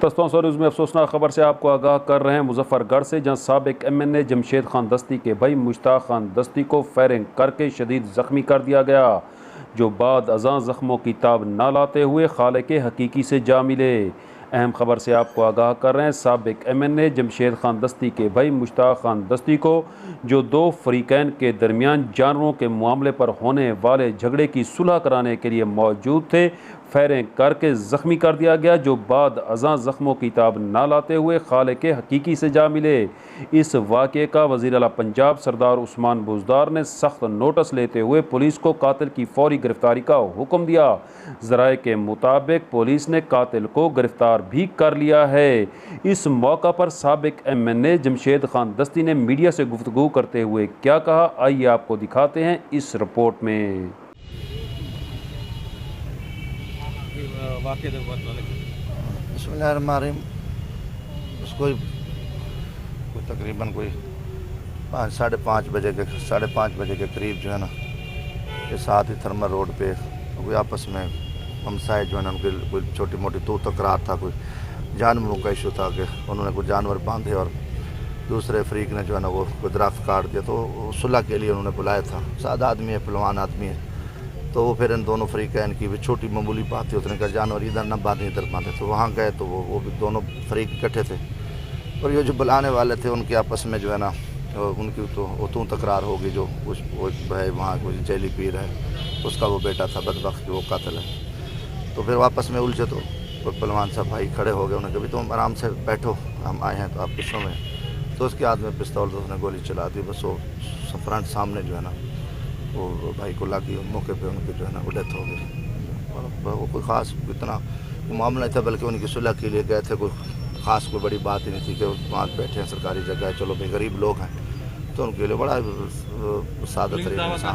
دستوں سوریز میں افسوسناک خبر سے آپ کو آگاہ کر رہے ہیں مظفر گڑھ سے، جہاں سابق MNA جمشید خان دستی کے بھائی مشتاق خان دستی کو فائرنگ کر کے شدید زخمی کر دیا گیا، جو بعد ازاں زخموں کی تاب نہ لاتے ہوئے خالق حقیقی سے جا ملے۔ اہم خبر سے آپ کو آگاہ کر رہے ہیں سابق MNA جمشید خان دستی کے بھائی مشتاق خان دستی کو، جو دو فریقین کے درمیان جانوروں کے معاملے پر ہونے والے جھگڑے کی صلح کرانے کے لیے موجود تھے، فائرنگ کر کے زخمی کر دیا گیا، جو بعد ازاں زخموں کی تاب نہ لاتے ہوئے خالق حقیقی سے جا ملے۔ اس واقعے کا وزیر اعلیٰ پنجاب سردار عثمان بزدار نے سخت نوٹس لیتے ہوئے پولیس کو قاتل کی فوری گرفتاری کا حکم دیا۔ زرائع کے مطابق پولیس نے قاتل کو گرفتار بھی کر لیا ہے۔ اس موقع پر سابق MNA جمشید خان دستی نے میڈیا سے گفتگو کرتے ہوئے کیا کہا، آئیے آپ کو دکھاتے ہیں اس رپورٹ میں۔ بسم اللہ الرحمن الرحیم۔ اس کو تقریباً کوئی 5:30 بجے کے قریب جو ہے نا، یہ ساتھ ہی تھرمل روڈ پہ کوئی آپس میں ہمسائے جو ہے نا، ان کی کوئی چھوٹی موٹی تو تکرار تھا، کوئی جانوروں کا ایشو تھا کہ انہوں نے کوئی جانور باندھے اور دوسرے فریق نے جو ہے نا وہ کوئی درخت کاٹ دیا، تو صلح کے لیے انہوں نے بلایا تھا۔ سادہ آدمی ہے، پہلوان آدمی ہے، تو وہ پھر ان دونوں فریقین کی بھی چھوٹی معمولی بات تھی، اس نے کہا جانور ادھر نہ باندھیں ادھر باندھے، تو وہاں گئے تو وہ بھی دونوں فریق اکٹھے تھے، اور یہ جو بلانے والے تھے ان کے آپس میں جو ہے نا ان کی تو تکرار ہوگی، جو وہ بھائی وہاں کوئی جیلی پیر ہے، اس کا وہ بیٹا تھا بدبخت، وہ قاتل ہے، تو پھر واپس میں الجھے تو پہلوان صاحب بھائی کھڑے ہو گئے، انہوں نے کہا تم آرام سے بیٹھو، ہم آئے ہیں تو آپ پیچھوں میں، تو اس کے ہاتھ میں پستول، تو اس نے گولی چلا دی، بس وہ فرنٹ سامنے جو ہے نا وہ بھائی کو لگی، موقع پہ ان کی جو ہے نا وہ ڈیتھ ہو گئی۔ وہ کوئی خاص اتنا معاملہ نہیں تھا، بلکہ ان کی صلح کے لیے گئے تھے، کوئی خاص کوئی بڑی بات ہی نہیں تھی کہ وہاں بیٹھے ہیں سرکاری جگہ ہے، چلو بھائی غریب لوگ ہیں، تو ان کے لیے بڑا سادہ ترین انسان۔